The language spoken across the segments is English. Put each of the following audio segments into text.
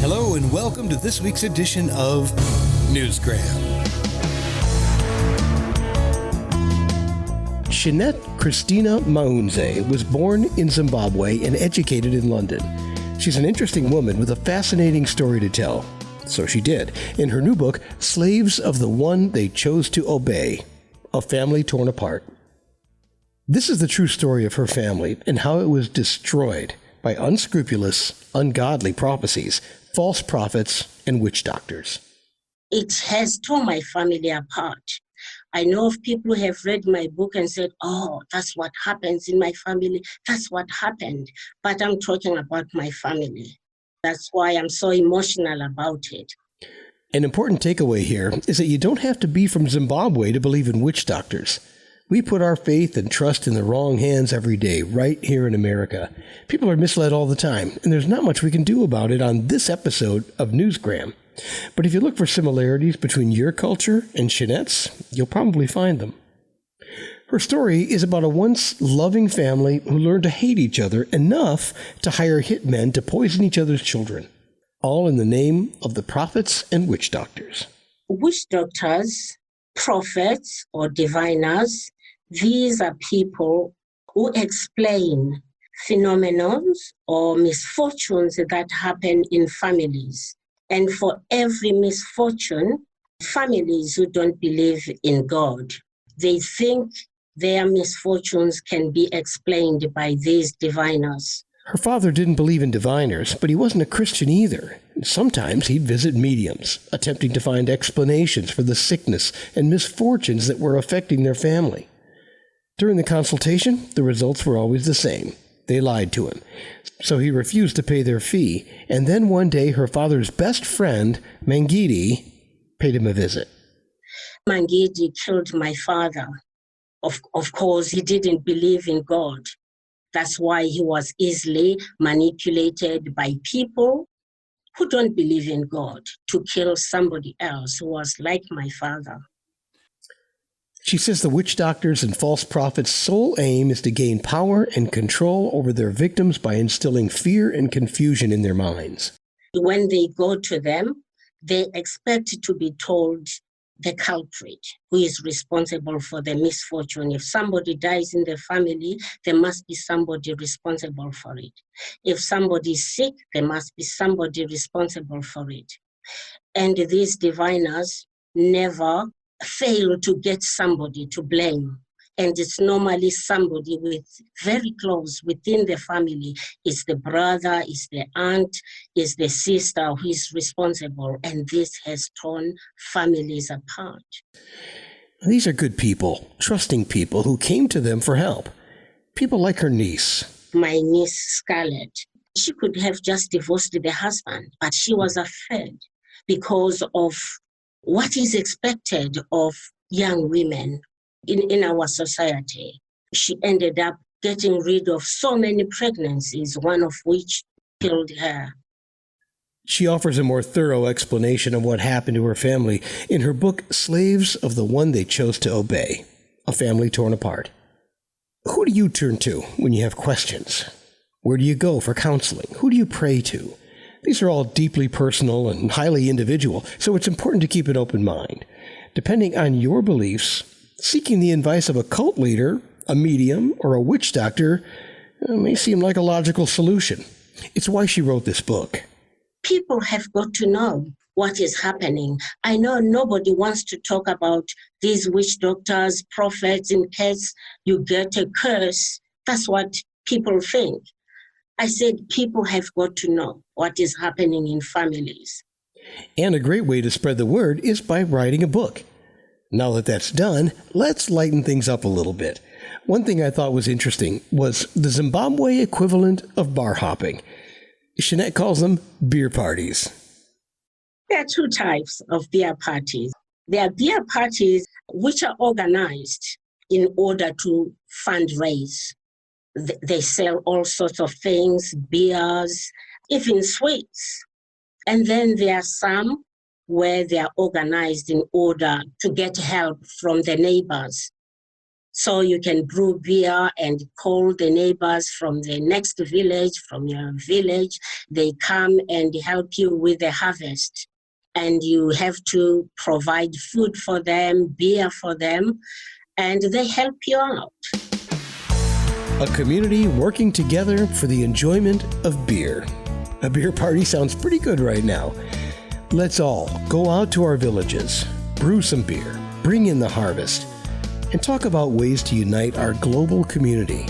Hello and welcome to this week's edition of Newsgram. Shinete Christina Maunze was born in Zimbabwe and educated in London. She's an interesting woman with a fascinating story to tell. So she did, in her new book, Slaves of the One They Chose to Obey, A Family Torn Apart. This is the true story of her family and how it was destroyed by unscrupulous, ungodly prophecies, false prophets, and witch doctors. It has torn my family apart. I know of people who have read my book and said, oh, that's what happens in my family. That's what happened. But I'm talking about my family. That's why I'm so emotional about it. An important takeaway here is that you don't have to be from Zimbabwe to believe in witch doctors. We put our faith and trust in the wrong hands every day, right here in America. People are misled all the time, and there's not much we can do about it on this episode of Newsgram. But if you look for similarities between your culture and Shinete's, you'll probably find them. Her story is about a once loving family who learned to hate each other enough to hire hitmen to poison each other's children, all in the name of the prophets and witch doctors. Witch doctors, prophets, or diviners, these are people who explain phenomena or misfortunes that happen in families. And for every misfortune, families who don't believe in God, they think their misfortunes can be explained by these diviners. Her father didn't believe in diviners, but he wasn't a Christian either. Sometimes he'd visit mediums, attempting to find explanations for the sickness and misfortunes that were affecting their family. During the consultation, the results were always the same. They lied to him. So he refused to pay their fee, and then one day her father's best friend, Mangidi, paid him a visit. Mangidi killed my father. Of course, he didn't believe in God. That's why he was easily manipulated by people who don't believe in God to kill somebody else who was like my father. She says the witch doctors and false prophets' sole aim is to gain power and control over their victims by instilling fear and confusion in their minds. When they go to them, they expect to be told the culprit who is responsible for the misfortune. If somebody dies in the family, there must be somebody responsible for it. If somebody is sick, there must be somebody responsible for it. And these diviners never fail to get somebody to blame. And it's normally somebody with very close within the family. Is the brother, is the aunt, is the sister who is responsible. And this has torn families apart. These are good people, trusting people who came to them for help. People like her niece. My niece, Scarlett, she could have just divorced the husband, but she was afraid because of what is expected of young women in our society. She ended up getting rid of so many pregnancies, one of which killed her. She offers a more thorough explanation of what happened to her family in her book, Slaves of the One They Chose to Obey, A Family Torn Apart. Who do you turn to when you have questions? Where do you go for counseling? Who do you pray to? These are all deeply personal and highly individual, so it's important to keep an open mind. Depending on your beliefs, seeking the advice of a cult leader, a medium, or a witch doctor may seem like a logical solution. It's why she wrote this book. People have got to know what is happening. I know nobody wants to talk about these witch doctors, prophets, in case you get a curse. That's what people think. I said people have got to know what is happening in families. And a great way to spread the word is by writing a book. Now that that's done, let's lighten things up a little bit. One thing I thought was interesting was the Zimbabwe equivalent of bar hopping. Shinete calls them beer parties. There are two types of beer parties. There are beer parties which are organized in order to fundraise. They sell all sorts of things, beers, even sweets. And then there are some where they are organized in order to get help from the neighbors. So you can brew beer and call the neighbors from the next village, from your village. They come and help you with the harvest. And you have to provide food for them, beer for them, and they help you out. A community working together for the enjoyment of beer. A beer party sounds pretty good right now. Let's all go out to our villages, brew some beer, bring in the harvest, and talk about ways to unite our global community.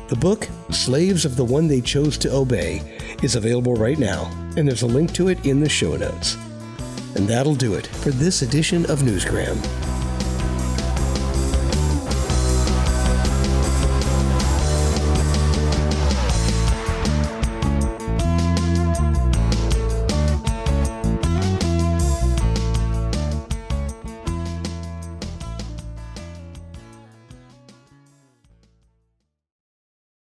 The book, Slaves of the One They Chose to Obey, is available right now, and there's a link to it in the show notes. And that'll do it for this edition of Newsgram.